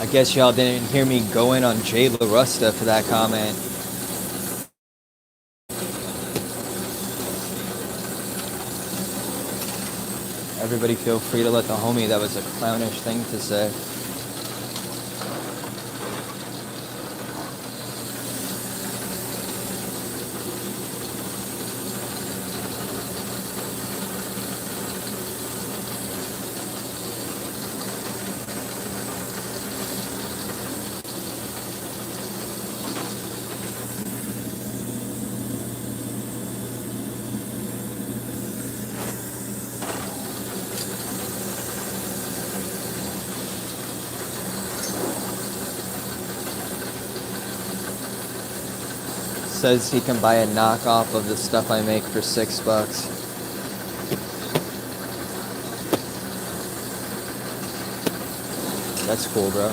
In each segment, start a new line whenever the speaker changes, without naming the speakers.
I guess y'all didn't hear me go in on Jay LaRusta for that comment. Everybody feel free to let the homie, that was a clownish thing to say. Says he can buy a knockoff of the stuff I make for $6. That's cool, bro.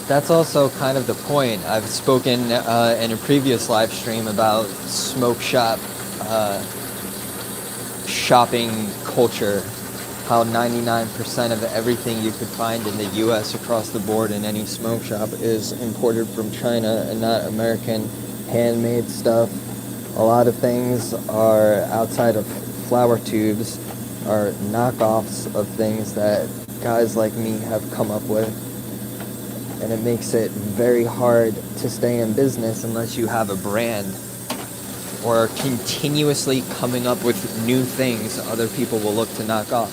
That's also kind of the point. I've spoken in a previous live stream about smoke shop shopping culture, how 99% of everything you could find in the US across the board in any smoke shop is imported from China and not American handmade stuff. A lot of things are outside of flower tubes, are knockoffs of things that guys like me have come up with. And it makes it very hard to stay in business unless you have a brand or are continuously coming up with new things other people will look to knock off.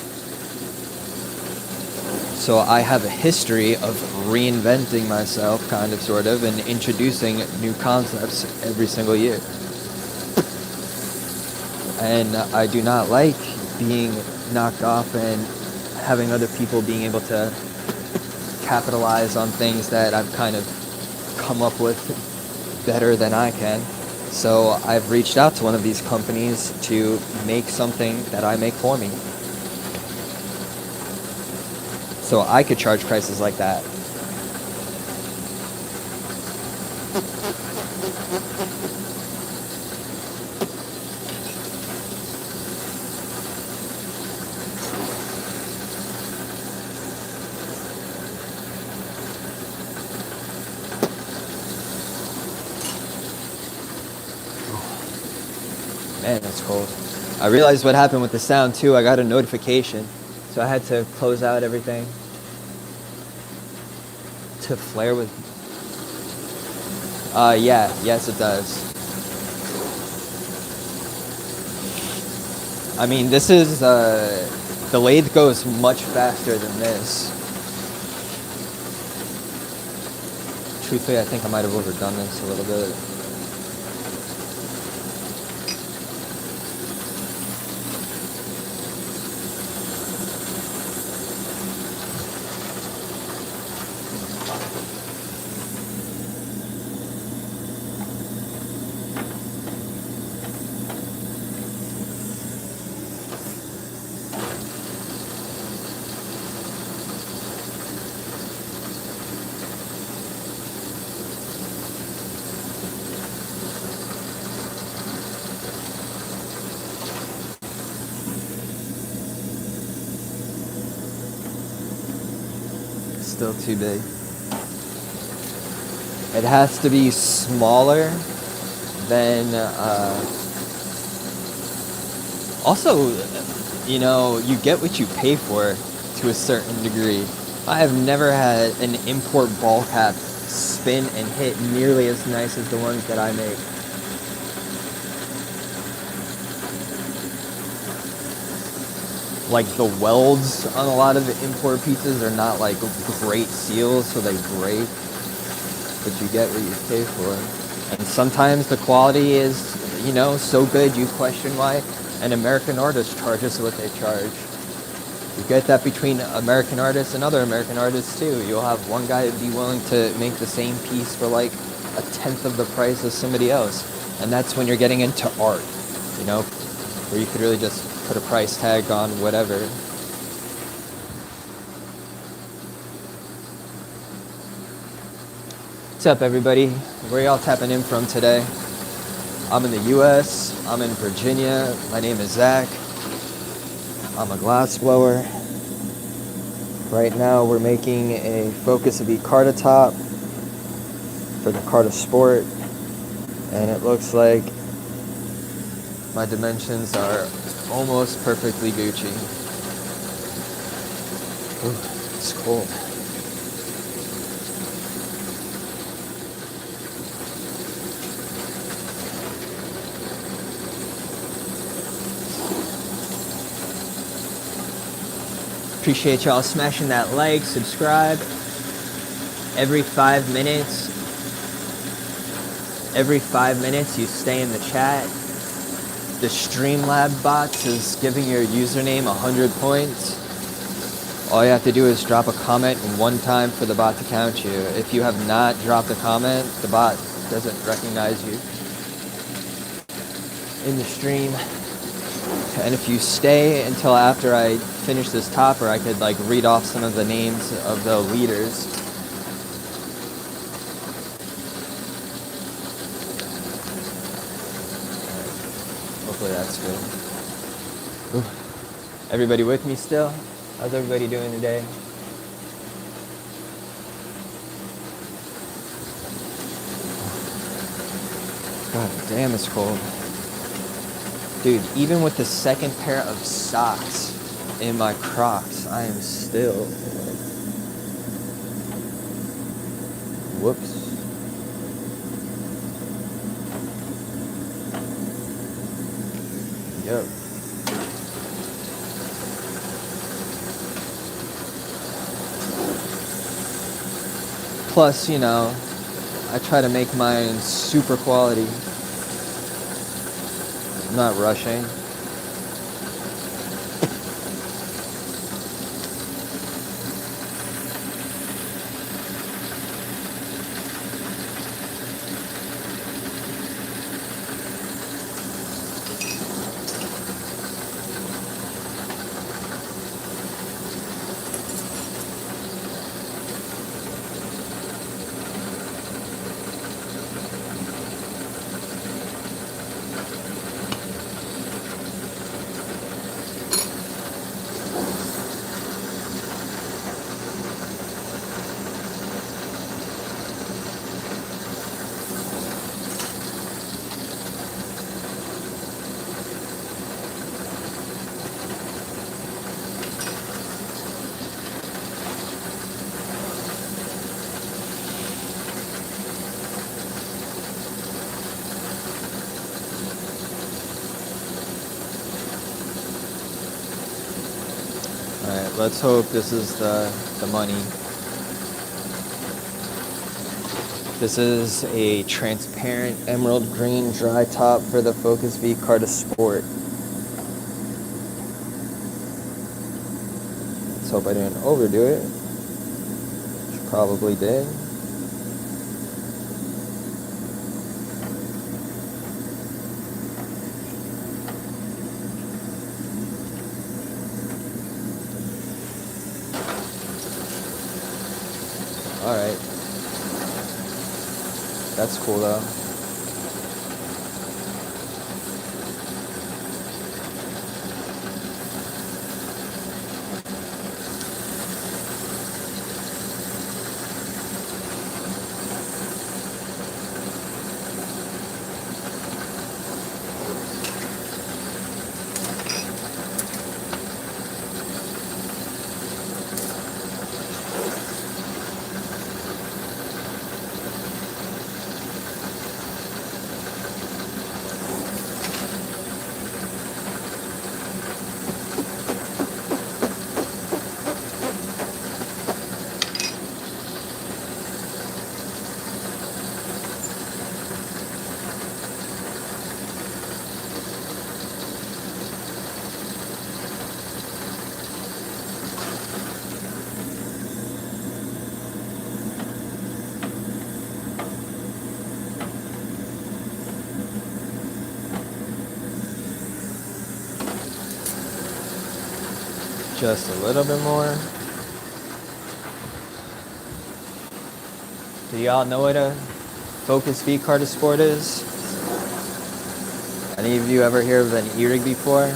So I have a history of reinventing myself, kind of, sort of, and introducing new concepts every single year. And I do not like being knocked off and having other people being able to capitalize on things that I've kind of come up with better than I can. So I've reached out to one of these companies to make something that I make for me. So I could charge prices like that. Man, that's cold. I realized what happened with the sound too. I got a notification, so I had to close out everything to flare with. Yes it does. I mean, this is, the lathe goes much faster than this. Truthfully, I think I might have overdone this a little bit. Still too big. It has to be smaller than, also, you know, you get what you pay for to a certain degree. I have never had an import ball cap spin and hit nearly as nice as the ones that I make. Like the welds on a lot of the import pieces are not like great seals, so they break, but you get what you pay for. And sometimes the quality is, you know, so good you question why an American artist charges what they charge. You get that between American artists and other American artists too. You'll have one guy be willing to make the same piece for like 1/10 of the price of somebody else. And that's when you're getting into art, you know, where you could really just put a price tag on whatever. What's up, everybody? Where y'all tapping in from today? I'm in the US, I'm in Virginia. My name is Zach. I'm a glass blower. Right now we're making a Focus V Carta top for the Carta Sport, and it looks like my dimensions are almost perfectly Gucci. Ooh, it's cold. Appreciate y'all smashing that like, subscribe. Every 5 minutes you stay in the chat. The Streamlab box is giving your username 100 points. All you have to do is drop a comment one time for the bot to count you. If you have not dropped a comment, the bot doesn't recognize you in the stream. And if you stay until after I finish this topper, I could like read off some of the names of the leaders. Hopefully that's good. Ooh. Everybody with me still? How's everybody doing today? God damn, it's cold. Dude, even with the second pair of socks in my Crocs, I am still... Whoops. Yep. Plus, you know, I try to make mine super quality. I'm not rushing. Alright, let's hope this is the money. This is a transparent emerald green dry top for the Focus V Carta Sport. Let's hope I didn't overdo it. Which probably did. Alright. That's cool though. Just a little bit more. Do y'all know what a focus V card of sport is? Any of you ever hear of an E-rig before?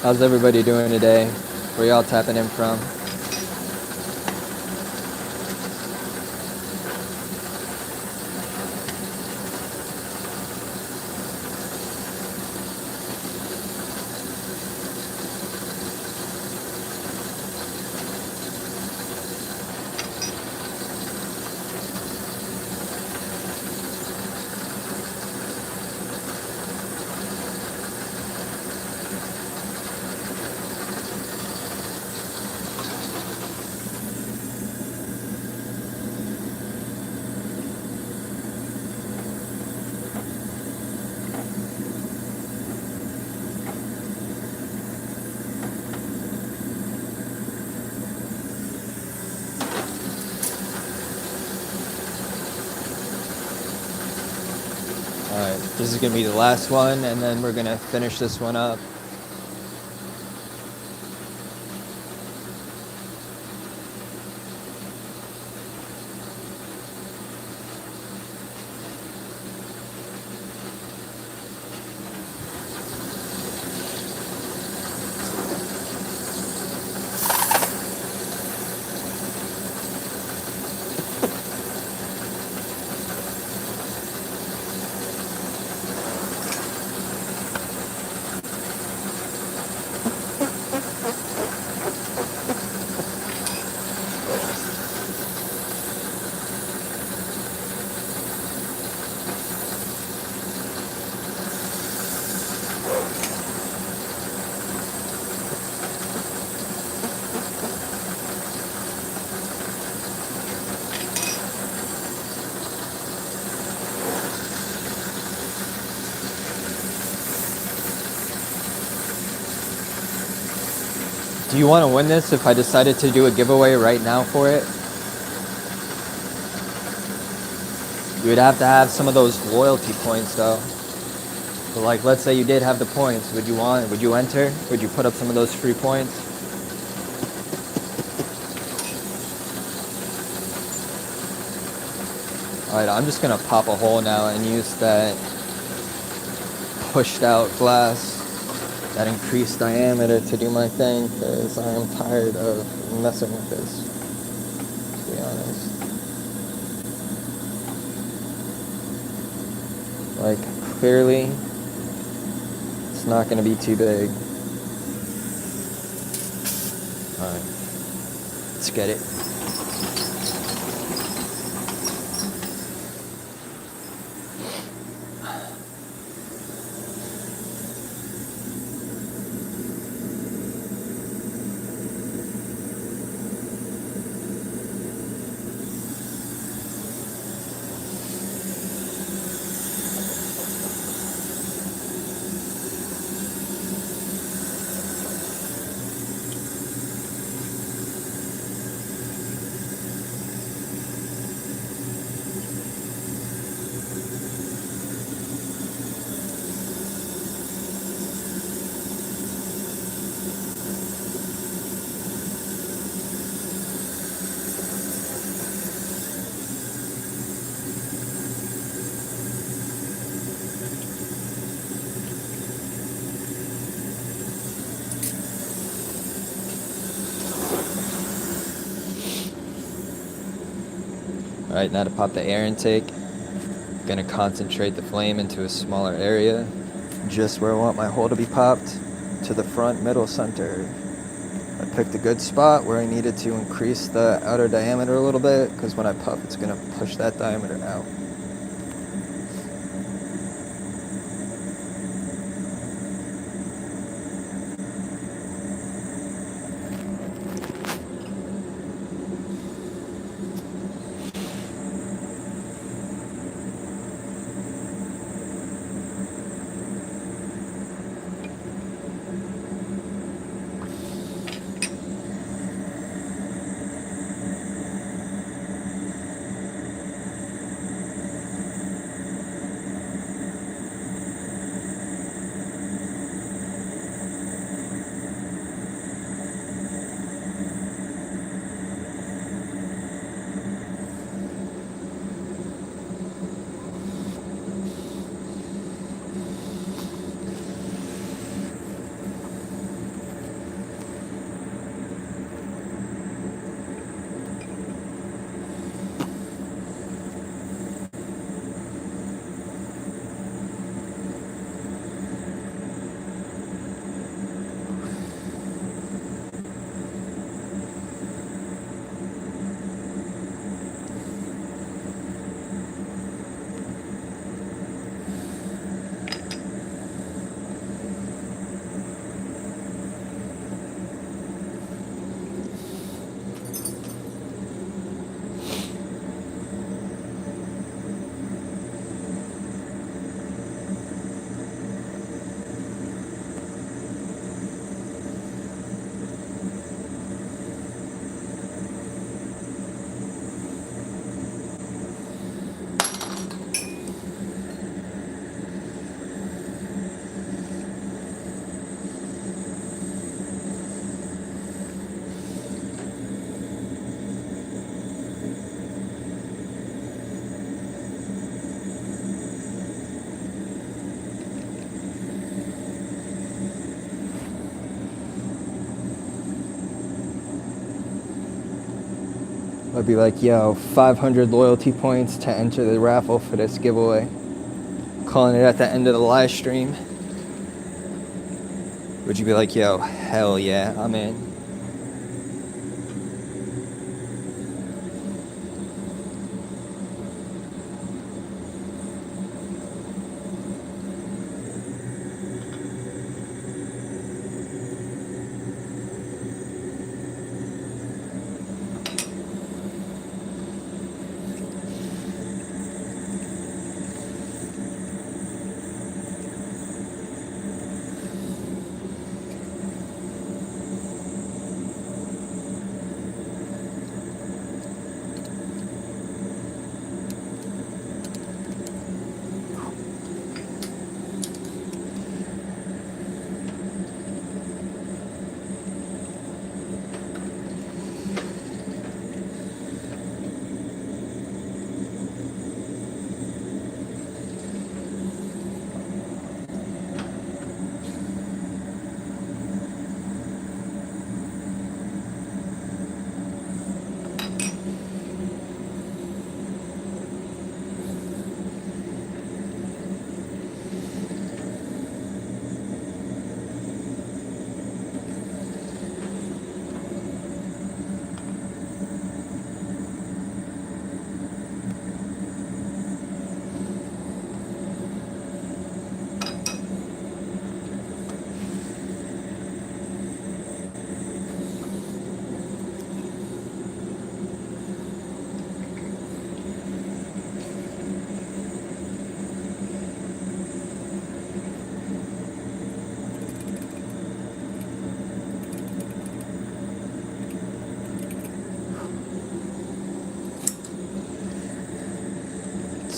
How's everybody doing today? Where y'all tapping in from? Alright, this is going to be the last one, and then we're going to finish this one up. Do you want to win this if I decided to do a giveaway right now for it? You would have to have some of those loyalty points though. So like, let's say you did have the points. Would you enter? Would you put up some of those free points? Alright, I'm just gonna pop a hole now and use that pushed out glass, that increased diameter to do my thing, because I am tired of messing with this, to be honest. Like, clearly, it's not gonna be too big. Alright, let's get it. Alright, now to pop the air intake, I'm gonna concentrate the flame into a smaller area. just where I want my hole to be popped, to the front, middle, center. I picked a good spot where I needed to increase the outer diameter a little bit, because when I puff, it's going to push that diameter out. I'd be like, yo, 500 loyalty points to enter the raffle for this giveaway. Calling it at the end of the live stream. Would you be like, yo, hell yeah, I'm in?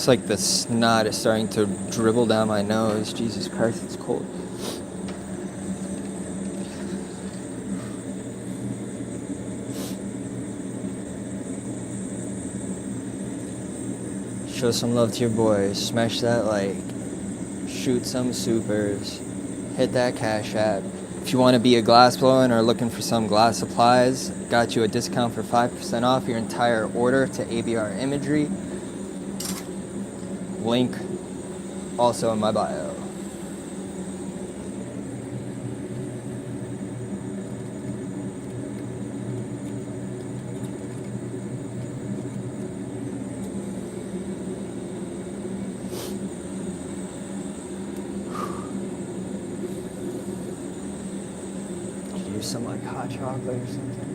It's like the snot is starting to dribble down my nose. Jesus Christ, it's cold. Show some love to your boys. Smash that like. Shoot some supers. Hit that Cash App. If you want to be a glass blower and are looking for some glass supplies, got you a discount for 5% off your entire order to ABR Imagery. Link also in my bio. do some like hot chocolate or something.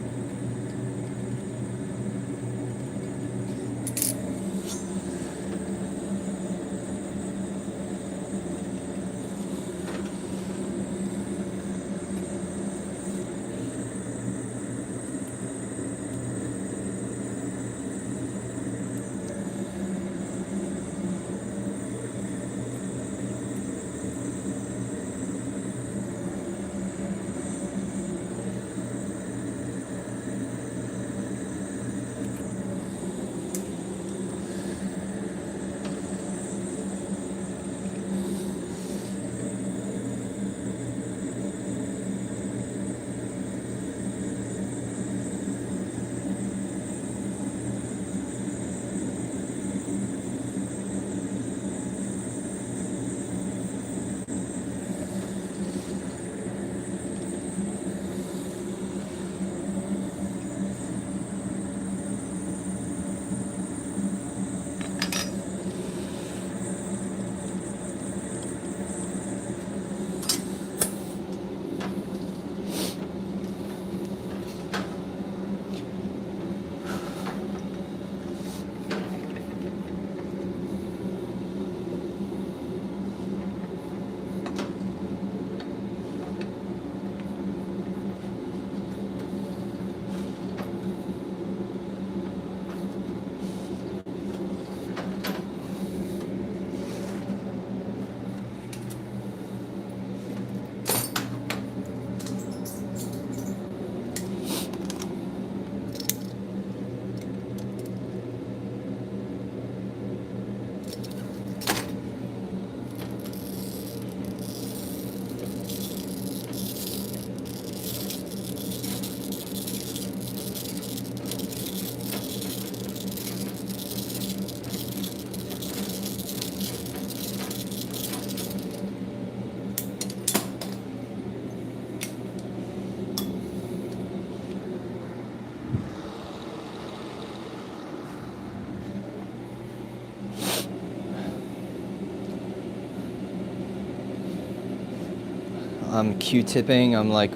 I'm Q-tipping, I'm like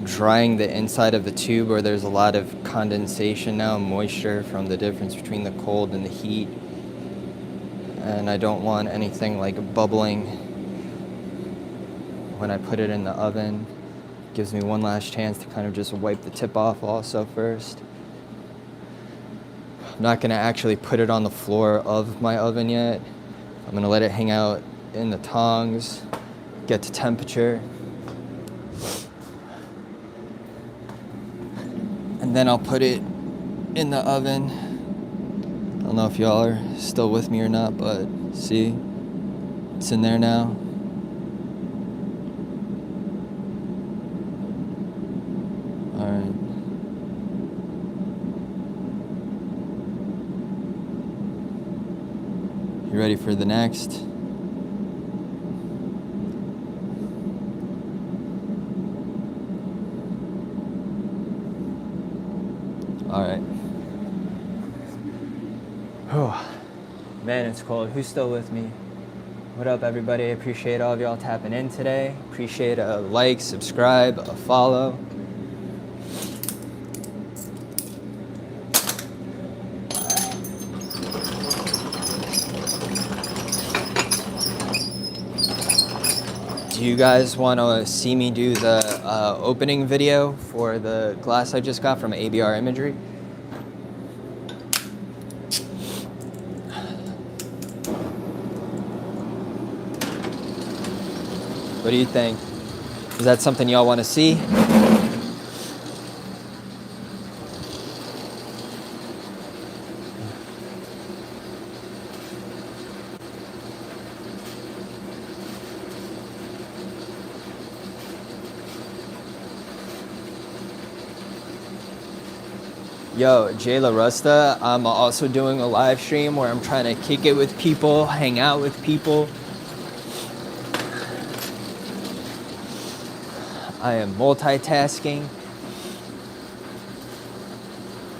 drying the inside of the tube where there's a lot of condensation now, moisture from the difference between the cold and the heat. And I don't want anything like bubbling when I put it in the oven. Gives me one last chance to kind of just wipe the tip off also first. I'm not gonna actually put it on the floor of my oven yet. I'm gonna let it hang out in the tongs, get to temperature. And then I'll put it in the oven. I don't know if y'all are still with me or not, but see, it's in there now. All right. You ready for the next? All right. Oh, man, it's cold. Who's still with me? What up, everybody? I appreciate all of y'all tapping in today. Appreciate a like, subscribe, a follow. Do you guys want to see me do the opening video for the glass I just got from ABR Imagery? What do you think? Is that something y'all want to see? Yo, Jay La Rusta, I'm also doing a live stream where I'm trying to kick it with people, hang out with people. I am multitasking.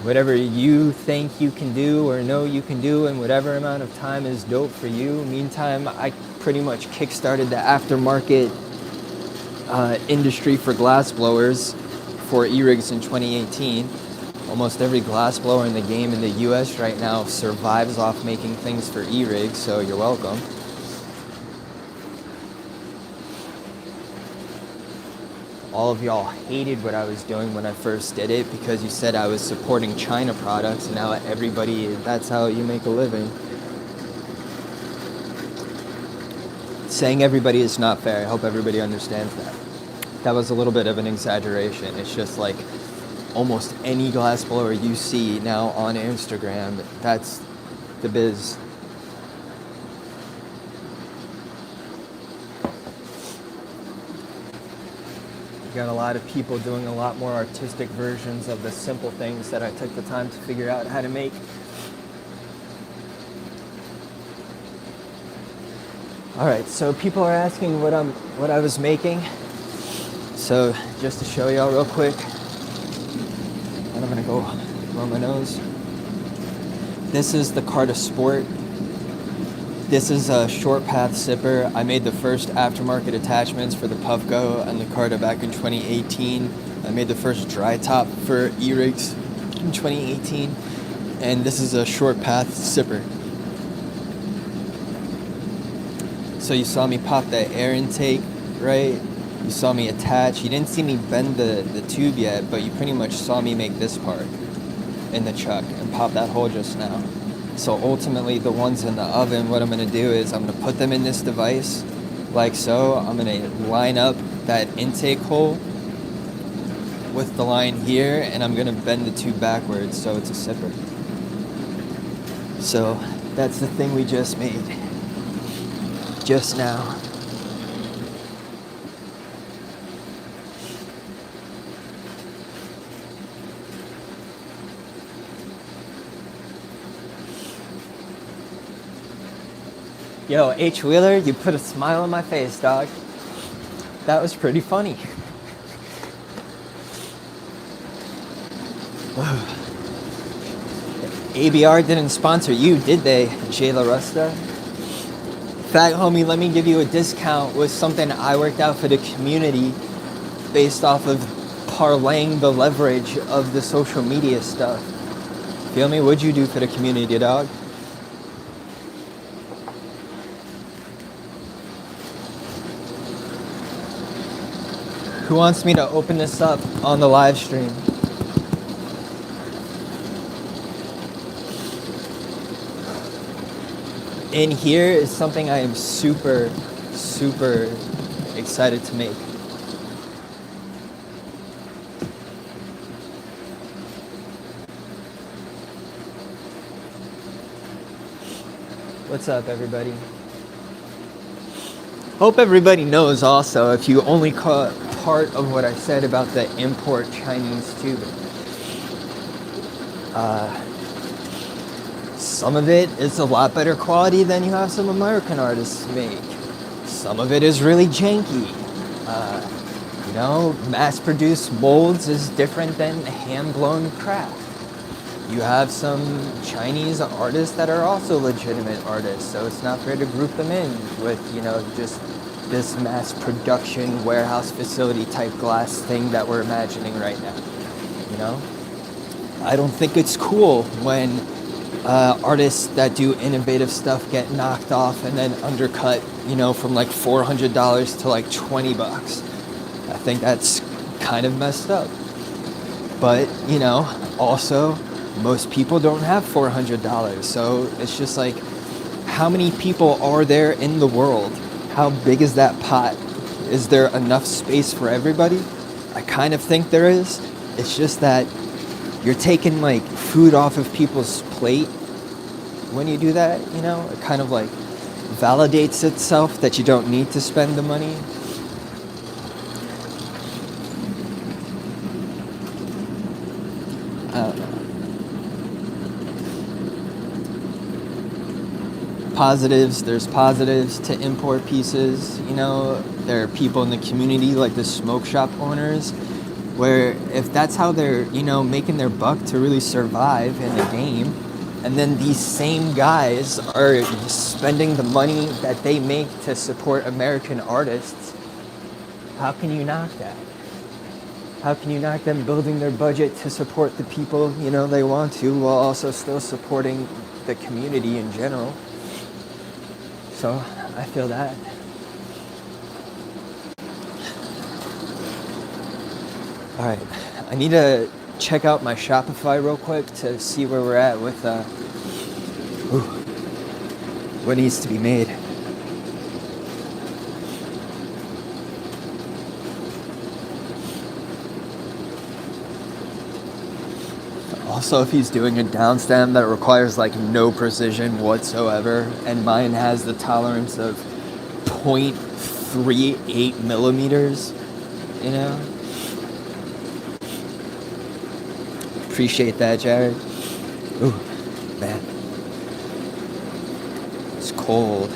Whatever you think you can do or know you can do in whatever amount of time is dope for you. Meantime, I pretty much kickstarted the aftermarket industry for glass blowers for e-rigs in 2018. Almost every glass blower in the game in the US right now survives off making things for e-rigs, so you're welcome. All of y'all hated what I was doing when I first did it because you said I was supporting China products, and now everybody, that's how you make a living. Saying everybody is not fair. I hope everybody understands that. That was a little bit of an exaggeration. It's just like almost any glass blower you see now on Instagram, that's the biz. You got a lot of people doing a lot more artistic versions of the simple things that I took the time to figure out how to make. All right, so people are asking what I was making. So just to show y'all real quick, and I'm gonna go blow my nose. This is the Carta Sport. This is a short path sipper. I made the first aftermarket attachments for the Puffco and the Carta back in 2018. I made the first dry top for e-rigs in 2018. And this is a short path sipper. So you saw me pop that air intake, right? You saw me attach. You didn't see me bend the tube yet, but you pretty much saw me make this part in the chuck and pop that hole just now. So ultimately, the ones in the oven, what I'm going to do is I'm going to put them in this device like so. I'm going to line up that intake hole with the line here, and I'm going to bend the tube backwards so it's a sipper. So that's the thing we just made just now. Yo, H. Wheeler, you put a smile on my face, dog. That was pretty funny. ABR didn't sponsor you, did they, Jay La Rusta? Fat homie, let me give you a discount with something I worked out for the community based off of parlaying the leverage of the social media stuff. Feel me? What'd you do for the community, dog? Who wants me to open this up on the live stream? In here is something I am super, super excited to make. What's up, everybody? Hope everybody knows also, if you only caught part of what I said about the import Chinese tubing. Some of it is a lot better quality than you have some American artists make. Some of it is really janky. You know, mass-produced molds is different than hand-blown craft. You have some Chinese artists that are also legitimate artists, so it's not fair to group them in with, you know, just this mass production warehouse facility type glass thing that we're imagining right now. You know, I don't think it's cool when artists that do innovative stuff get knocked off and then undercut, you know, from like $400 to like $20. I think that's kind of messed up. But, you know, also most people don't have $400, so it's just like, how many people are there in the world? How big is that pot? Is there enough space for everybody? I kind of think there is. It's just that you're taking like food off of people's plate when you do that, you know? It kind of like validates itself that you don't need to spend the money. I don't know. Positives, there's positives to import pieces, you know. There are people in the community like the smoke shop owners where if that's how they're, you know, making their buck to really survive in the game, and then these same guys are spending the money that they make to support American artists How can you knock that? How can you knock them building their budget to support the people, you know, they want to, while also still supporting the community in general? So I feel that. All right, I need to check out my Shopify real quick to see where we're at with what needs to be made. Also, if he's doing a downstem that requires like no precision whatsoever, and mine has the tolerance of 0.38 millimeters, you know? Appreciate that, Jared. Ooh, man. It's cold.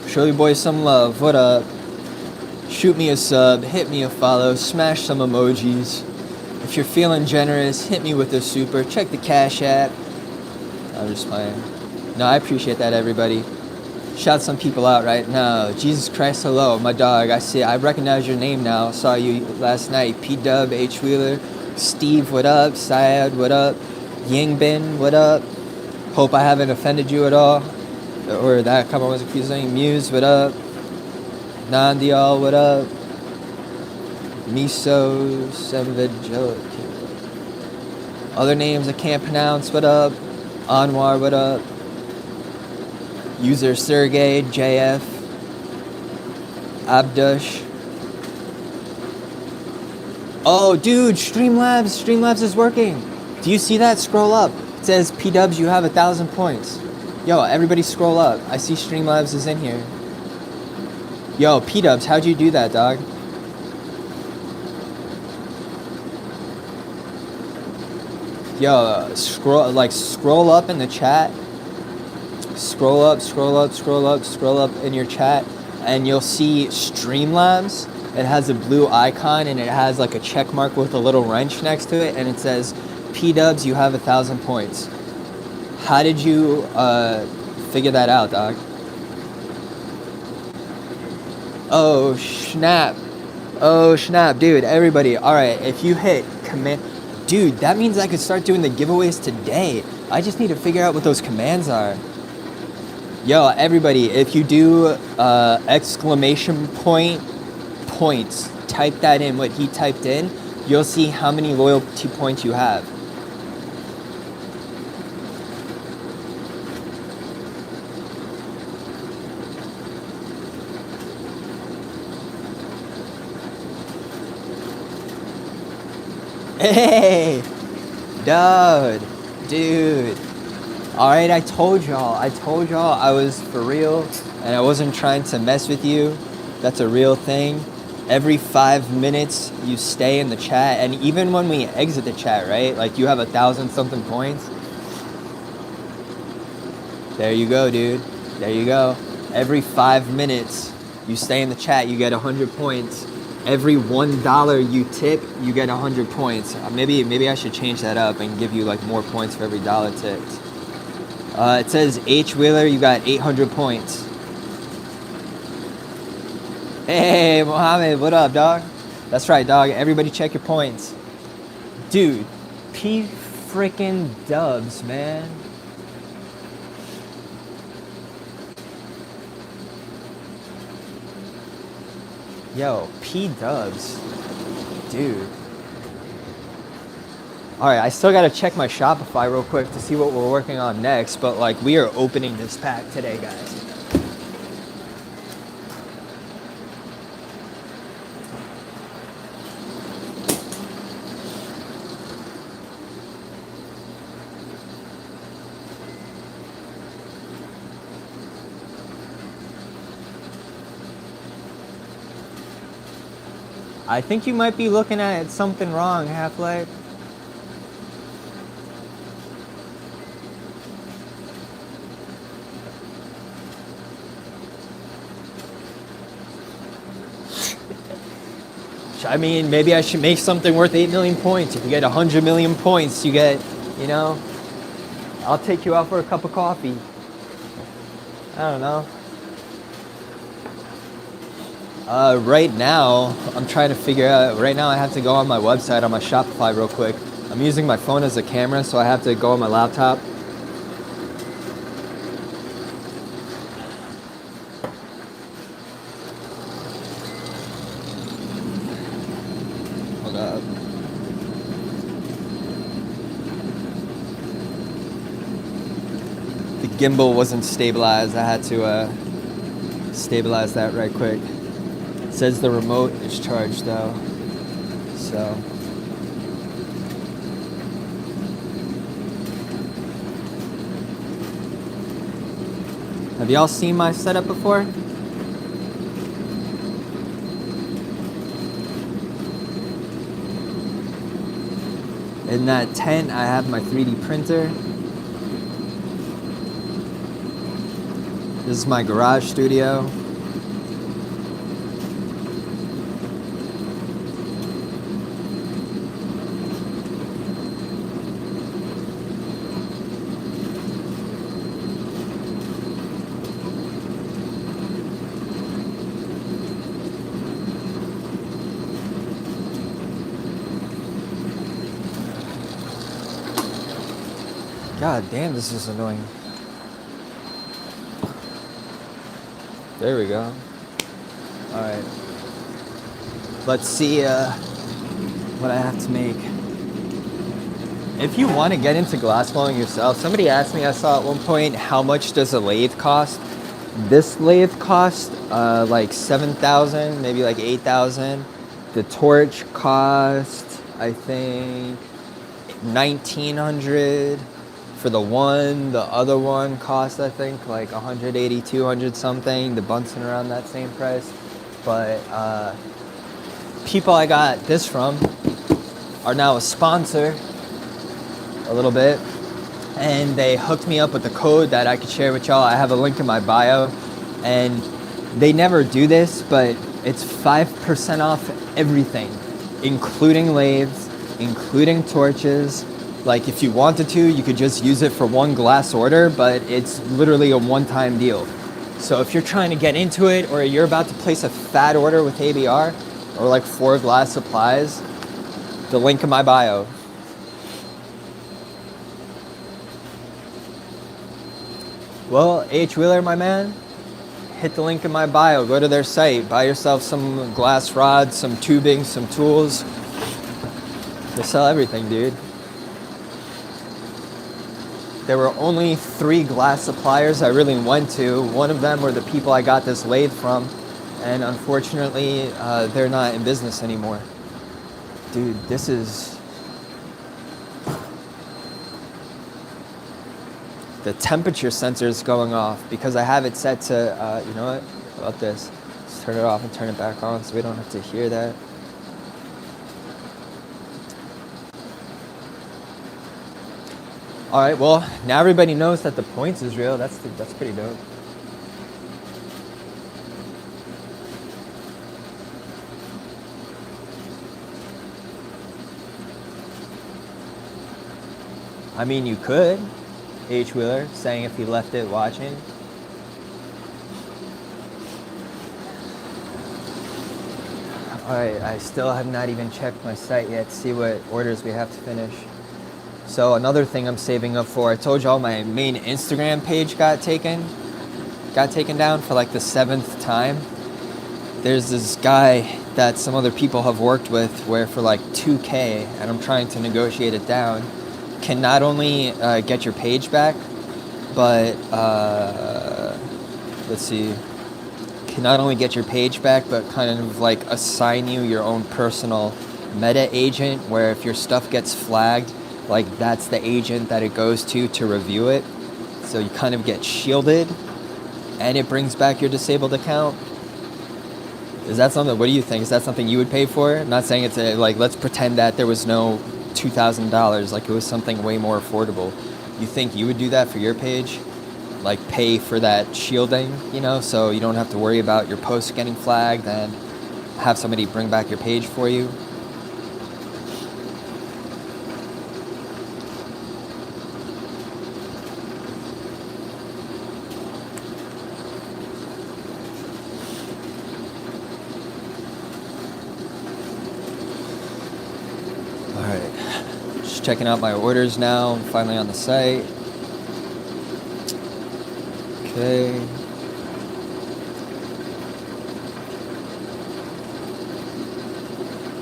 Show you boys some love. What up? Shoot me a sub, hit me a follow, smash some emojis. If you're feeling generous, hit me with a super. Check the Cash App. I'm just playing. No, I appreciate that, everybody. Shout some people out right now. Jesus Christ, hello, my dog. I see. I recognize your name now. Saw you last night. P-Dub, H. Wheeler, Steve, what up? Syed, what up? Yingbin, what up? Hope I haven't offended you at all. Or that comment was confusing. Muse, what up? Nandial, what up? Miso, Savagelic. Other names I can't pronounce, what up? Anwar, what up? User Sergey, JF, Abdush. Oh, dude, Streamlabs is working. Do you see that? Scroll up. It says, P-Dubs, you have 1,000 points. Yo, everybody scroll up. I see Streamlabs is in here. Yo, P-Dubs, how'd you do that, dog? Yo, scroll up in the chat. Scroll up in your chat, and you'll see Streamlabs. It has a blue icon, and it has like a check mark with a little wrench next to it, and it says, P-Dubs, you have 1,000 points. How did you figure that out, dog? Oh, snap, dude, everybody. All right, if you hit command... Dude, that means I could start doing the giveaways today. I just need to figure out what those commands are. Yo, everybody, if you do exclamation point points, type that in, what he typed in, you'll see how many loyalty points you have. Hey, dude. All right, I told y'all I was for real, and I wasn't trying to mess with you. That's a real thing. Every 5 minutes you stay in the chat, and even when we exit the chat, right? Like you have 1,000 something points. There you go, dude. There you go. Every 5 minutes you stay in the chat, you get 100 points. Every $1 you tip, you get 100 points. Maybe I should change that up and give you like more points for every dollar tipped. It says H. Wheeler, you got 800 points. Hey, Mohammed, what up, dog? That's right, dog. Everybody check your points. Dude, freaking dubs, man. Yo, P-Dubs. Dude. Alright, I still gotta check my Shopify real quick to see what we're working on next, but like we are opening this pack today, guys. I think you might be looking at something wrong, Half-Life. I mean, maybe I should make something worth 8 million points. If you get 100 million points, you get, you know, I'll take you out for a cup of coffee. I don't know. Right now, I'm trying to figure out. Right now, I have to go on my website on my Shopify real quick. I'm using my phone as a camera, so I have to go on my laptop. Hold up. The gimbal wasn't stabilized. I had to stabilize that right quick. It says the remote is charged though, so. Have y'all seen my setup before? In that tent, I have my 3D printer. This is my garage studio. God damn, this is annoying. There we go. Alright. Let's see what I have to make. If you want to get into glassblowing yourself, somebody asked me, I saw at one point, how much does a lathe cost? This lathe cost like 7,000, maybe like 8,000. The torch cost, I think, 1,900 for the one. The other one cost, I think, like 180, 200 something. The Bunsen around that same price. But people I got this from are now a sponsor a little bit, and they hooked me up with a code that I could share with y'all. I have a link in my bio, and they never do this, but it's 5% off everything, including lathes, including torches. Like, if you wanted to, you could just use it for one glass order, but it's literally a one-time deal. So if you're trying to get into it, or you're about to place a fat order with ABR, or like 4 glass supplies, the link in my bio. Well, H. Wheeler, my man, hit the link in my bio. Go to their site. Buy yourself some glass rods, some tubing, some tools. They sell everything, dude. There were only 3 glass suppliers I really went to. One of them were the people I got this lathe from. And unfortunately, they're not in business anymore. Dude, this is... The temperature sensor is going off because I have it set to, you know what? How about this? Let's turn it off and turn it back on so we don't have to hear that. All right, well, now everybody knows that the points is real. That's pretty dope. I mean, you could. H. Wheeler saying if he left it watching. Alright, I still have not even checked my site yet to see what orders we have to finish. So another thing I'm saving up for, I told y'all my main Instagram page got taken down for like the 7th time. There's this guy that some other people have worked with where for like $2K, and I'm trying to negotiate it down, can not only get your page back, but let's see, can not only get your page back, but kind of like assign you your own personal meta agent, where if your stuff gets flagged, like that's the agent that it goes to review it. So you kind of get shielded, and it brings back your disabled account. Is that something, what do you think? Is that something you would pay for? I'm not saying it's like, let's pretend that there was no $2,000, like it was something way more affordable. You think you would do that for your page? Like pay for that shielding, you know, so you don't have to worry about your posts getting flagged and have somebody bring back your page for you? checking out my orders now. I'm finally on the site. Okay.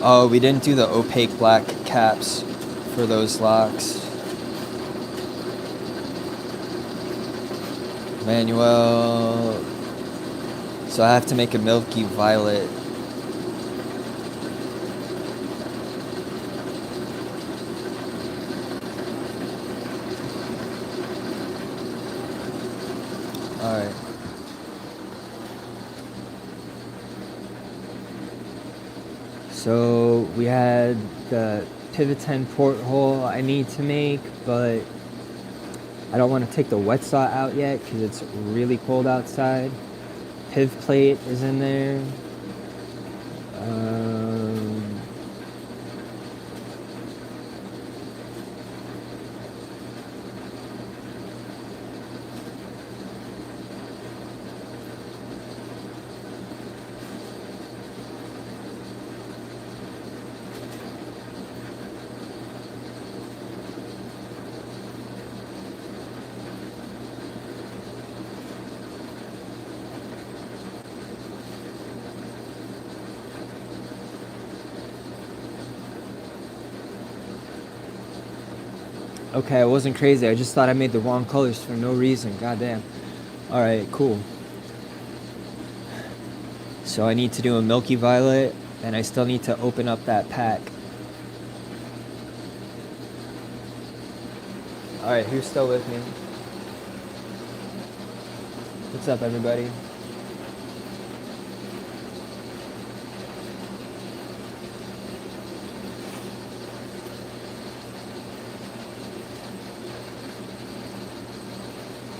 Oh, we didn't do the opaque black caps for those locks. Manuel. So I have to make a milky violet. Alright. So we had the pivot 10 porthole I need to make, but I don't want to take the wet saw out yet because it's really cold outside. Piv plate is in there. Okay, I wasn't crazy. I just thought I made the wrong colors for no reason. Goddamn. Alright, cool. So I need to do a milky violet, and I still need to open up that pack. Alright, who's still with me? What's up, everybody?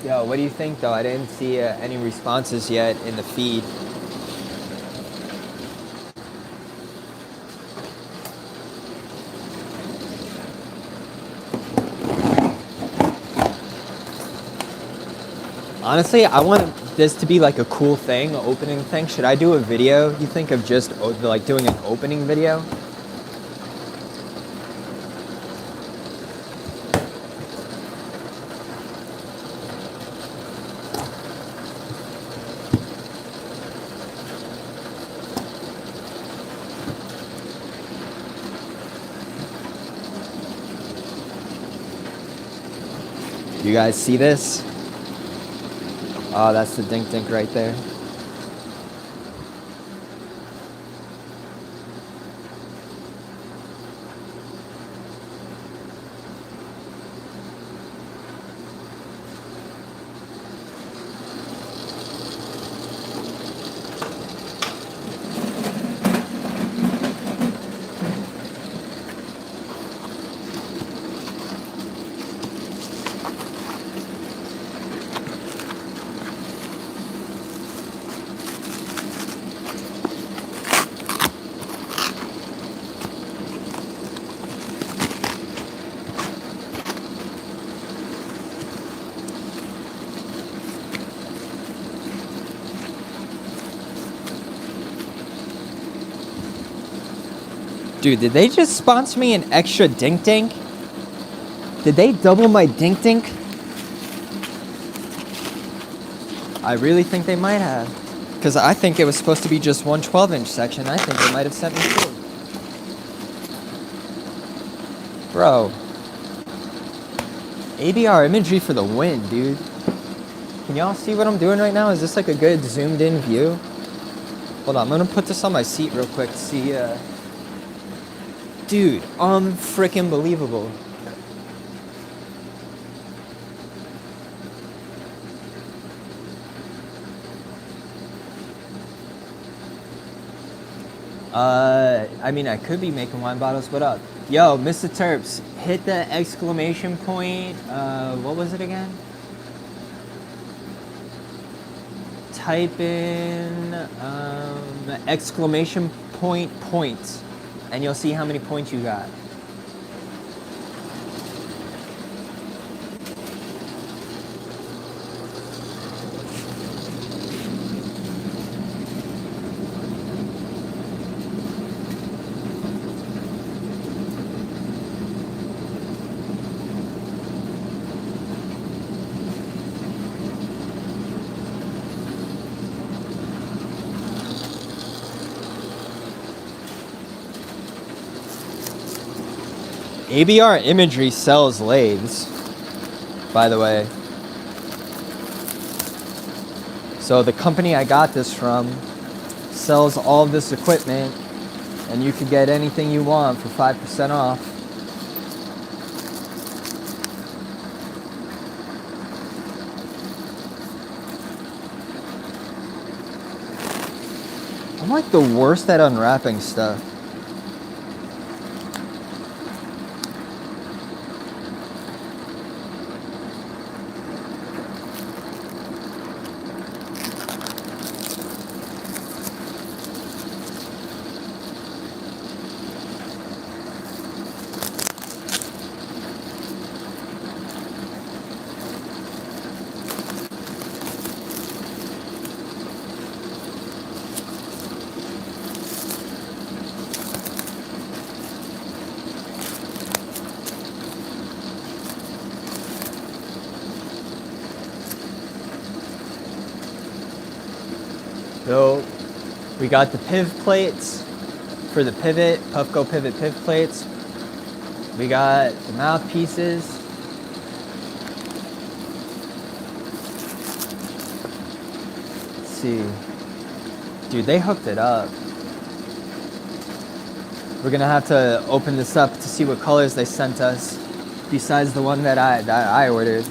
Yo, what do you think, though? I didn't see any responses yet in the feed. Honestly, I want this to be like a cool thing, an opening thing. Should I do a video, you think, of just like doing an opening video? You guys see this? Oh, that's the dink dink right there. Dude, did they just sponsor me an extra dink dink? Did they double my dink dink? I really think they might have. Because I think it was supposed to be just one 12-inch section. I think they might have sent me two. Bro. ABR imagery for the win, dude. Can y'all see what I'm doing right now? Is this like a good zoomed in view? Hold on, I'm gonna put this on my seat real quick to see, Dude, freaking believable. I mean, I could be making wine bottles. What up? Yo, Mr. Terps, hit the exclamation point. What was it again? Type in exclamation point points, and you'll see how many points you got. ABR Imagery sells lathes, by the way. So the company I got this from sells all of this equipment, and you can get anything you want for 5% off. I'm like the worst at unwrapping stuff. So we got the piv plates for the pivot, Puffco pivot piv plates. We got the mouthpieces. Let's see. Dude, they hooked it up. We're gonna have to open this up to see what colors they sent us, besides the one that I ordered.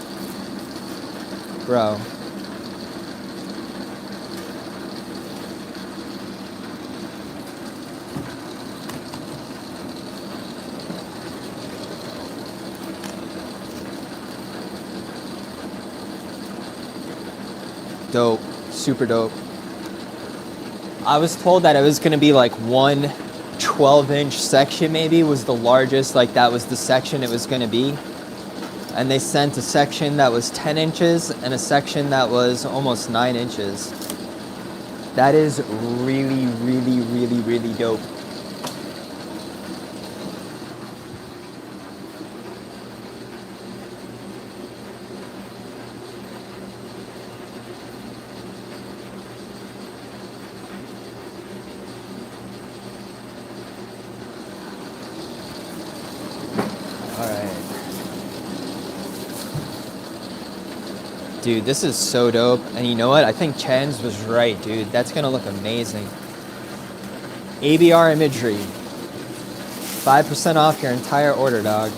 Bro. Dope, super dope. I was told that it was gonna be like one 12-inch section maybe was the largest, like that was the section it was gonna be. And they sent a section that was 10 inches and a section that was almost 9 inches. That is really, really, really, really dope. Dude, this is so dope. And you know what? I think Chan's was right, dude. That's gonna look amazing. ABR Imagery. 5% off your entire order, dog.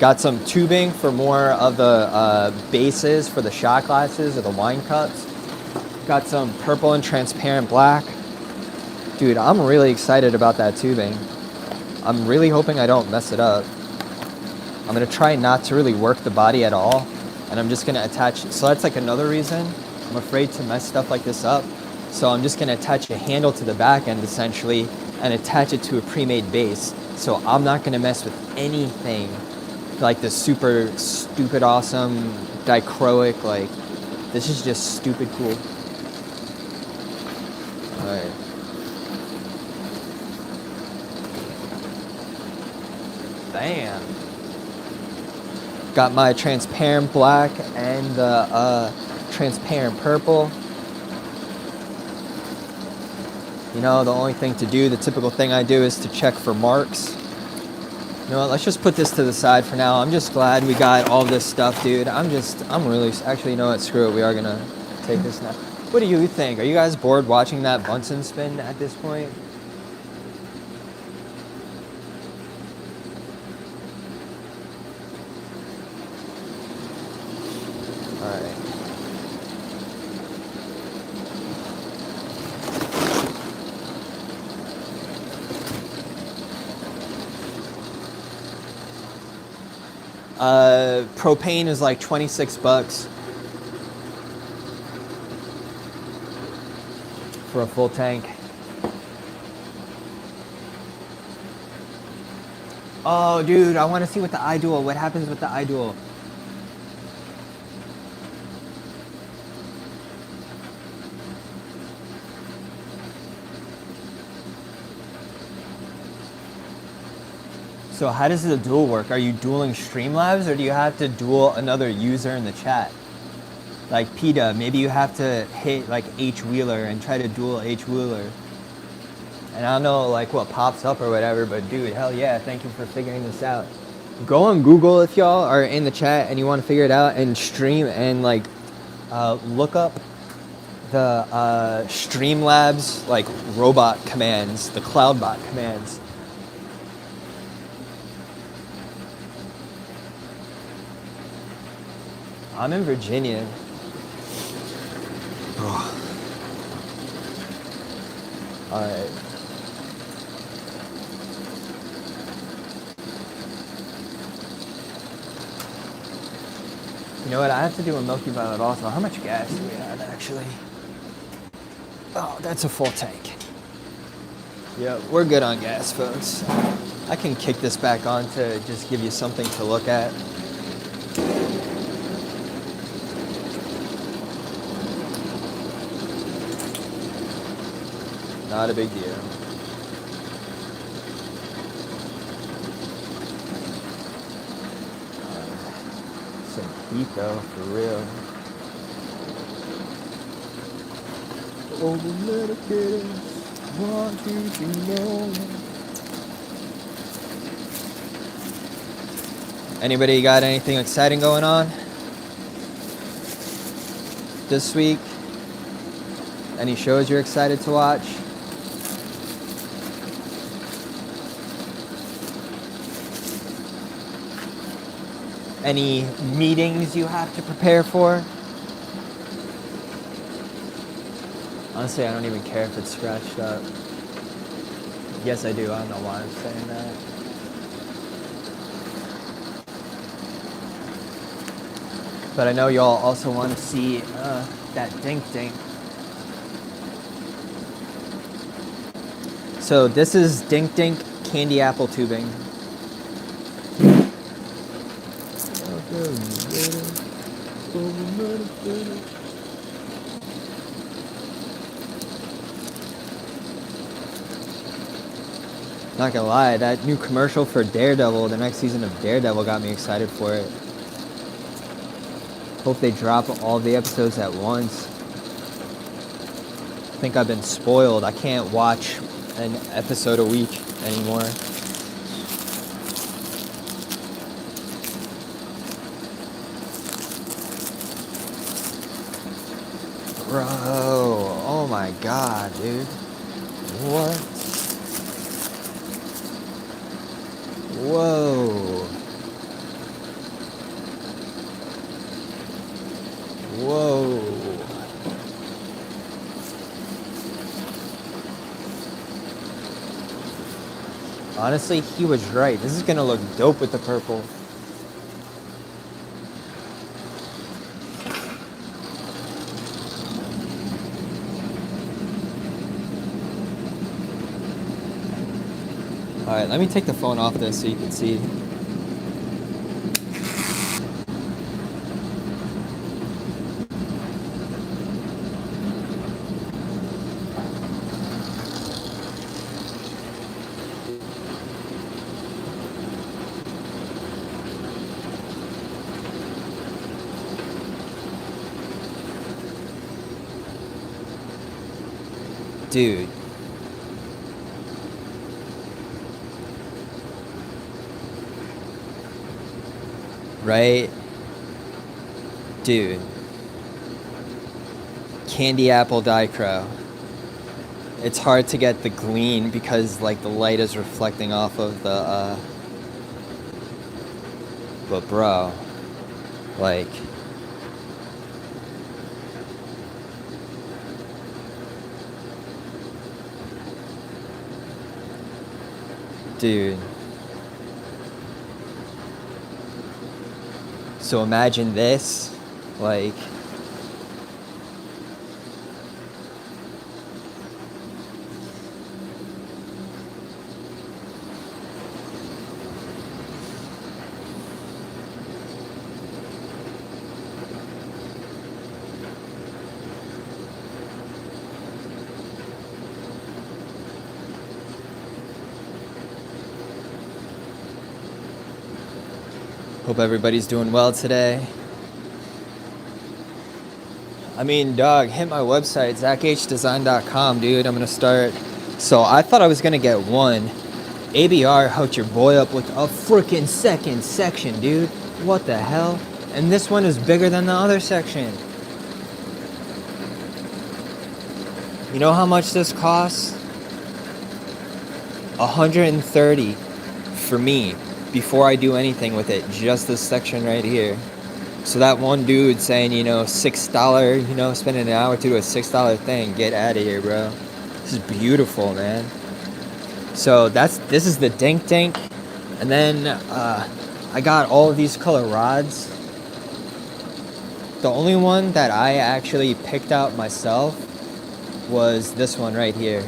Got some tubing for more of the bases for the shot glasses or the wine cups. Got some purple and transparent black. Dude, I'm really excited about that tubing. I'm really hoping I don't mess it up. I'm gonna try not to really work the body at all, and I'm just gonna attach, so that's like another reason I'm afraid to mess stuff like this up. So I'm just gonna attach a handle to the back end essentially and attach it to a pre-made base. So I'm not gonna mess with anything like the super stupid awesome dichroic, like this is just stupid cool. All right. Damn. Got my transparent black and the transparent purple. You know, the only thing to do, the typical thing I do is to check for marks. You know what, let's just put this to the side for now. I'm just glad we got all this stuff, dude. I'm really, actually, you know what, screw it. We are gonna take this now. What do you think? Are you guys bored watching that Bunsen spin at this point? Propane is like 26 bucks for a full tank. Oh, dude, I want to see what the iDual, what happens with the iDual. So how does the duel work? Are you dueling Streamlabs or do you have to duel another user in the chat? Like PETA, maybe you have to hit like H Wheeler and try to duel H Wheeler. And I don't know like what pops up or whatever, but dude, hell yeah, thank you for figuring this out. Go on Google if y'all are in the chat and you want to figure it out, and stream and like look up the Streamlabs like robot commands, the CloudBot commands. I'm in Virginia. Oh. All right. You know what? I have to do a Milky Violet also. How much gas do we have actually? Oh, that's a full tank. Yeah, we're good on gas, folks. I can kick this back on to just give you something to look at. Not a big deal. Some heat though, for real. Over-medicated, want you to know. Anybody got anything exciting going on this week? Any shows you're excited to watch? Any meetings you have to prepare for? Honestly, I don't even care if it's scratched up. Yes, I do. I don't know why I'm saying that. But I know y'all also want to see that dink dink. So this is Dink Dink candy apple tubing. Not gonna lie, that new commercial for Daredevil, the next season of Daredevil, got me excited for it. Hope they drop all the episodes at once. I think I've been spoiled. I can't watch an episode a week anymore. Bro, oh my god, dude. What? Whoa. Whoa. Honestly, he was right. This is gonna look dope with the purple. Alright, let me take the phone off this so you can see. Dude. Right? Dude. Candy apple dichro. It's hard to get the gleam because like the light is reflecting off of the but bro, like dude. So imagine this, like, hope everybody's doing well today. I mean, dog, hit my website, zachdesign.com, dude. I'm gonna start So I thought I was gonna get one. ABR hooked your boy up with a freaking second section, dude. What the hell? And this one is bigger than the other section. You know how much this costs? $130 for me before I do anything with it. Just this section right here. So that one dude saying, you know, $6, you know, spending an hour to do a $6 thing. Get out of here, bro. This is beautiful, man. So this is the dink dink. And then I got all of these color rods. The only one that I actually picked out myself was this one right here.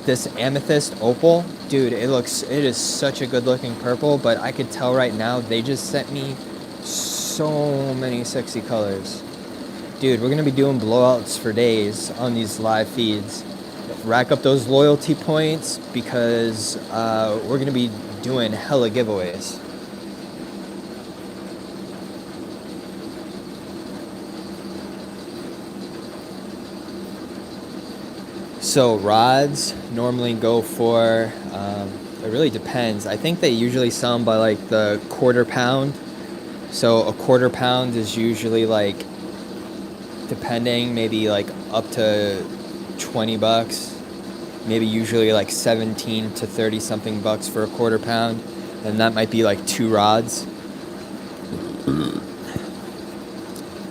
This amethyst opal. Dude, it is such a good looking purple, but I could tell right now they just sent me so many sexy colors. Dude, we're gonna be doing blowouts for days on these live feeds. Rack up those loyalty points because we're gonna be doing hella giveaways. So rods normally go for, it really depends. I think they usually sell them by like the quarter pound. So a quarter pound is usually like, depending, maybe like up to $20. Maybe usually like 17 to 30 something bucks for a quarter pound. And that might be like 2 rods.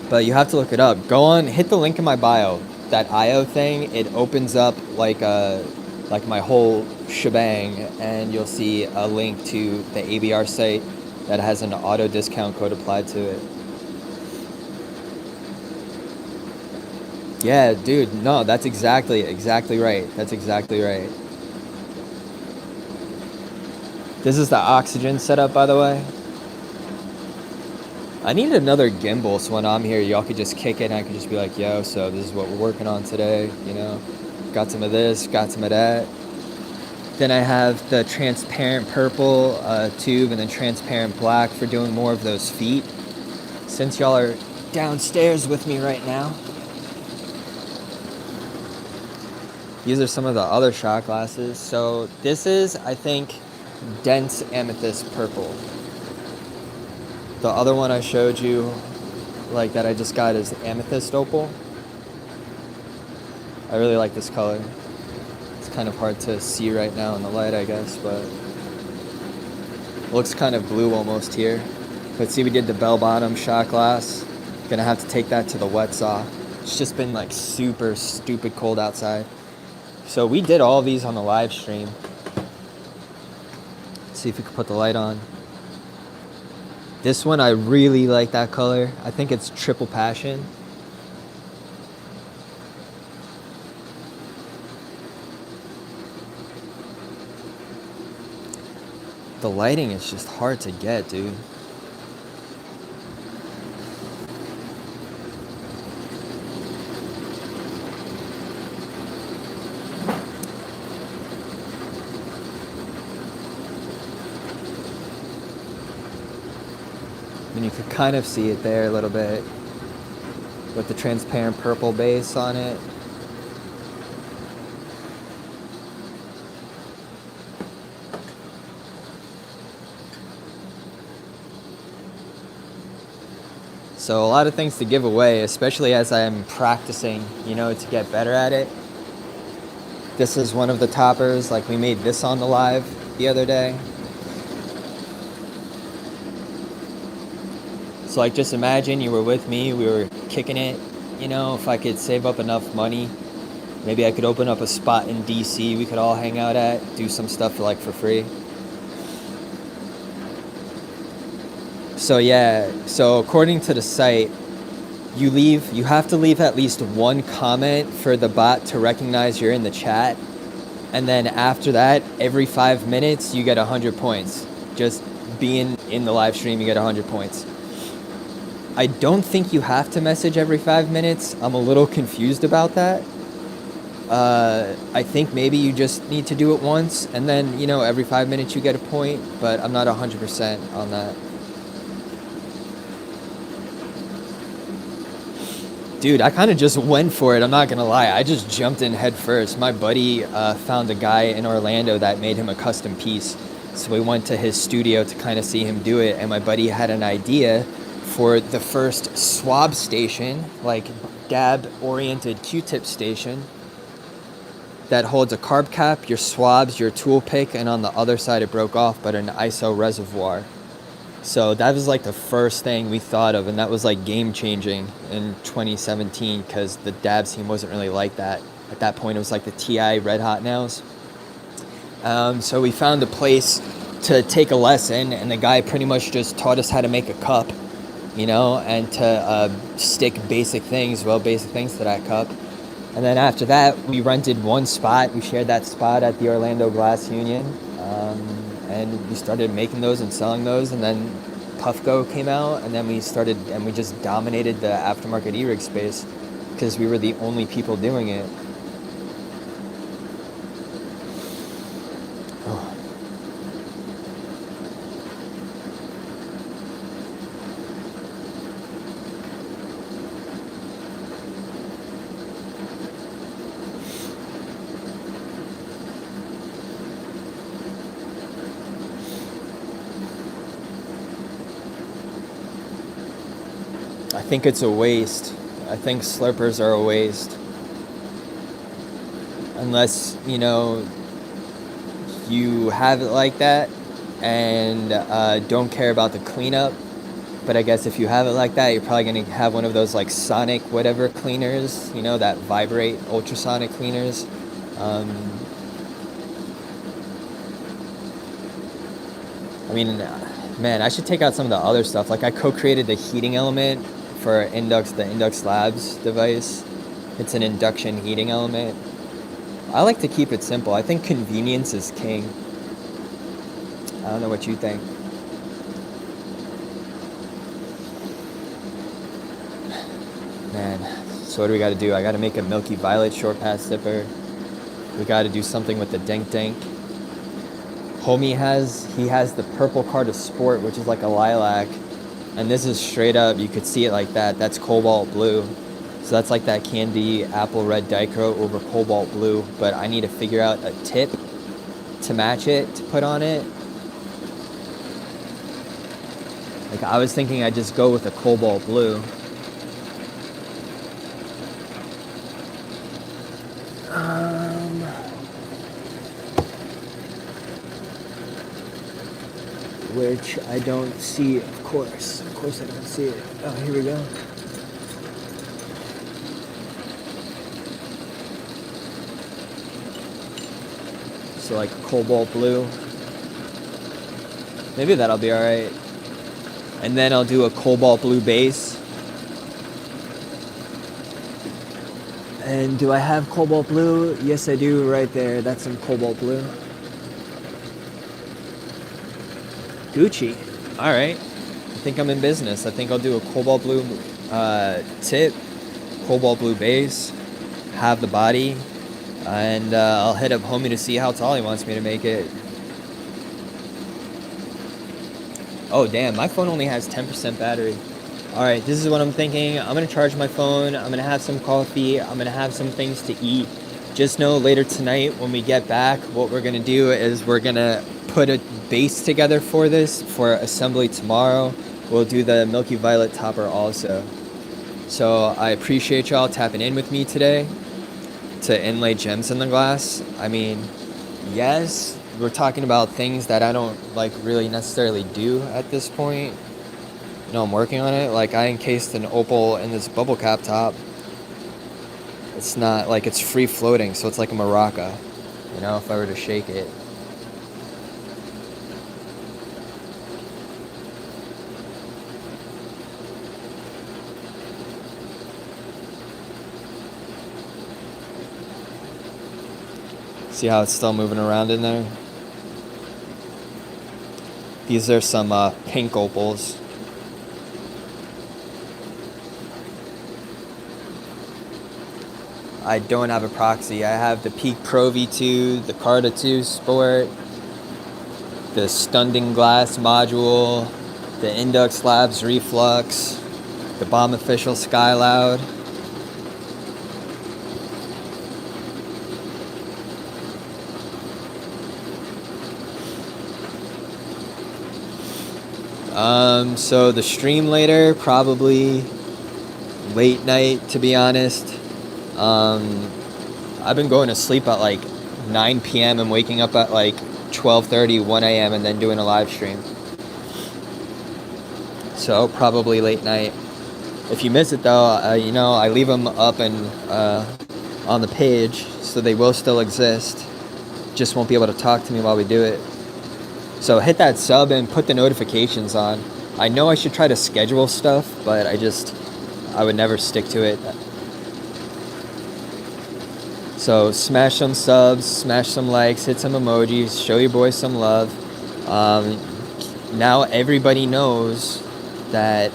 But you have to look it up. Go on, hit the link in my bio. That IO thing, it opens up like my whole shebang, and you'll see a link to the ABR site that has an auto discount code applied to it. Yeah, dude, no, that's exactly right. That's exactly right. This is the oxygen setup, by the way. I need another gimbal so when I'm here, y'all could just kick it and I could just be like, yo, so this is what we're working on today, you know? Got some of this, got some of that. Then I have the transparent purple tube and then transparent black for doing more of those feet. Since y'all are downstairs with me right now, these are some of the other shot glasses. So this is, I think, dense amethyst purple. The other one I showed you, like that I just got, is amethyst opal. I really like this color. It's kind of hard to see right now in the light, I guess, but it looks kind of blue almost here. But see, we did the bell bottom shot glass. Gonna have to take that to the wet saw. It's just been like super stupid cold outside. So we did all of these on the live stream. Let's see if we can put the light on. This one, I really like that color. I think it's Triple Passion. The lighting is just hard to get, dude. And you could kind of see it there a little bit with the transparent purple base on it. So a lot of things to give away, especially as I'm practicing, you know, to get better at it. This is one of the toppers. Like, we made this on the live the other day. So like, just imagine you were with me, we were kicking it, you know, if I could save up enough money, maybe I could open up a spot in DC we could all hang out at, do some stuff like for free. So yeah, so according to the site, you have to leave at least one comment for the bot to recognize you're in the chat. And then after that, every 5 minutes, you get 100 points. Just being in the live stream, you get 100 points. I don't think you have to message every 5 minutes. I'm a little confused about that. I think maybe you just need to do it once, and then, you know, every 5 minutes you get a point, but I'm not 100% on that. Dude, I kind of just went for it. I'm not going to lie. I just jumped in head first. My buddy found a guy in Orlando that made him a custom piece. So we went to his studio to kind of see him do it. And my buddy had an idea for the first swab station, like dab-oriented Q-tip station that holds a carb cap, your swabs, your tool pick, and on the other side it broke off, but an ISO reservoir. So that was like the first thing we thought of, and that was like game changing in 2017 because the dab scene wasn't really like that. At that point, it was like the TI Red Hot Nails. So we found a place to take a lesson, and the guy pretty much just taught us how to make a cup, you know, and to stick basic things to that cup. And then after that, we rented one spot. We shared that spot at the Orlando Glass Union. And we started making those and selling those, and then Puffco came out, and then we just dominated the aftermarket e-rig space because we were the only people doing it. Oh. I think it's a waste. I think slurpers are a waste. Unless, you know, you have it like that and don't care about the cleanup. But I guess if you have it like that, you're probably going to have one of those like sonic whatever cleaners, you know, that vibrate ultrasonic cleaners. I mean, man, I should take out some of the other stuff. Like I co-created the heating element for the Indux Labs device. It's an induction heating element. I like to keep it simple. I think convenience is king. I don't know what you think. Man, so what do we got to do? I got to make a Milky Violet short path zipper. We got to do something with the Dink Dink. Homie has the purple Carta Sport, which is like a lilac. And this is straight up, you could see it like that. That's cobalt blue. So that's like that candy apple red dichro over cobalt blue. But I need to figure out a tip to match it, to put on it. Like I was thinking I'd just go with a cobalt blue. Which I don't see, of course. Of course I don't see it. Oh, here we go. So like cobalt blue. Maybe that'll be alright. And then I'll do a cobalt blue base. And do I have cobalt blue? Yes, I do right there. That's some cobalt blue. Gucci. All right. I think I'm in business. I think I'll do a cobalt blue tip, cobalt blue base, have the body, and I'll hit up homie to see how tall he wants me to make it. Oh, damn. My phone only has 10% battery. All right. This is what I'm thinking. I'm going to charge my phone. I'm going to have some coffee. I'm going to have some things to eat. Just know later tonight when we get back, what we're going to do is we're going to put a base together for this for assembly tomorrow. We'll do the Milky Violet topper also. So I appreciate y'all tapping in with me today to inlay gems in the glass. I mean, yes, we're talking about things that I don't like really necessarily do at this point. You know, I'm working on it. Like I encased an opal in this bubble cap top. It's not like it's free floating, so it's like a maraca, you know, if I were to shake it. See how it's still moving around in there? These are some pink opals. I don't have a proxy. I have the Peak Pro V2, the Carta 2 Sport, the Stunding Glass module, the Indux Labs Reflux, the Bomb Official Sky Loud. So the stream later, probably late night, to be honest. I've been going to sleep at like 9 p.m. and waking up at like 12:30, 1 a.m. and then doing a live stream. So probably late night. If you miss it though, I leave them up and on the page, so they will still exist. Just won't be able to talk to me while we do it. So hit that sub and put the notifications on. I know I should try to schedule stuff, but I would never stick to it. So smash some subs, smash some likes, hit some emojis, show your boys some love. Now everybody knows that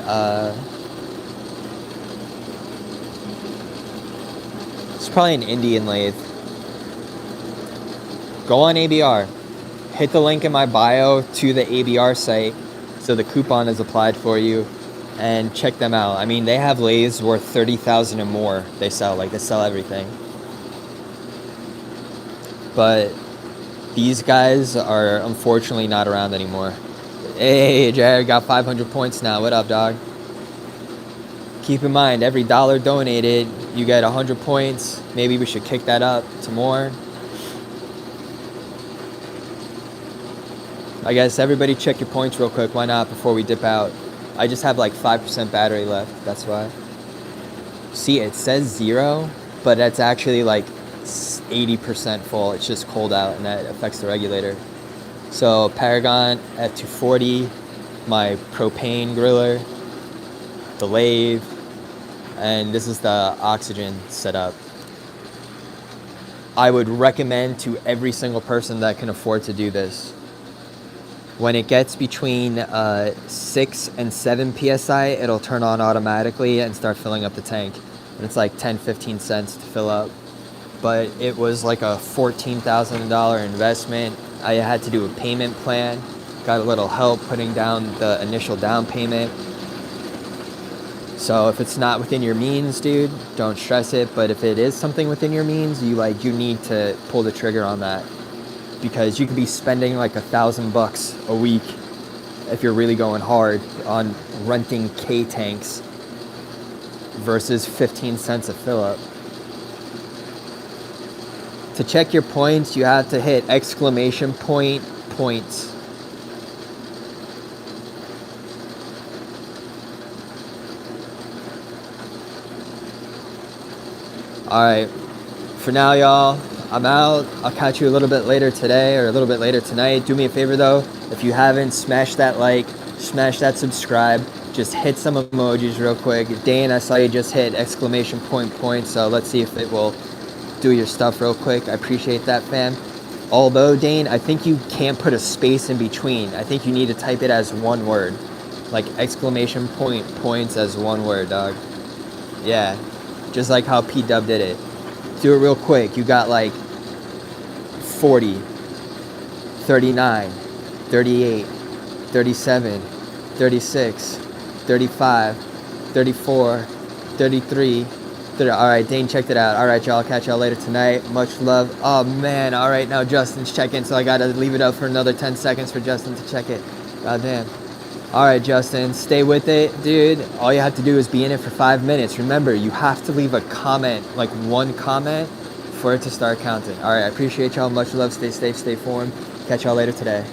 it's probably an Indian lathe. Go on ABR. Hit the link in my bio to the ABR site so the coupon is applied for you, and check them out. I mean, they have lathes worth $30,000 and more. They sell everything. But these guys are unfortunately not around anymore. Hey, Jared, got 500 points now. What up, dog? Keep in mind, every dollar donated, you get 100 points. Maybe we should kick that up to more. I guess everybody check your points real quick. Why not, before we dip out? I just have like 5% battery left. That's why. See, it says 0, but that's actually like 80% full. It's just cold out and that affects the regulator. So Paragon at 240, my propane griller, the lathe, and this is the oxygen setup. I would recommend to every single person that can afford to do this. When it gets between 6 and 7 psi, it'll turn on automatically and start filling up the tank. And it's like 10-15 cents to fill up. But it was like a $14,000 investment. I had to do a payment plan. Got a little help putting down the initial down payment. So if it's not within your means, dude, don't stress it. But if it is something within your means, you need to pull the trigger on that. Because you could be spending like $1,000 a week if you're really going hard on renting K tanks versus 15 cents a fill up. To check your points, you have to hit exclamation point points. Alright, for now, y'all, I'm out. I'll catch you a little bit later today or a little bit later tonight. Do me a favor though, if you haven't, smash that like, smash that subscribe. Just hit some emojis real quick. Dane, I saw you just hit exclamation point, so let's see if it will do your stuff real quick. I appreciate that, fam. Although, Dane, I think you can't put a space in between. I think you need to type it as one word. Like exclamation points as one word, dog. Yeah, just like how P-Dub did it. Do it real quick. You got like 40, 39, 38, 37, 36, 35, 34, 33, 30. All right, Dane checked it out. All right, y'all, catch y'all later tonight. Much love. Oh, man. All right, now Justin's checking, so I got to leave it up for another 10 seconds for Justin to check it. God damn. All right, Justin, stay with it, dude. All you have to do is be in it for 5 minutes. Remember, you have to leave a comment, like one comment, for it to start counting. All right, I appreciate y'all. Much love. Stay safe, stay informed. Catch y'all later today.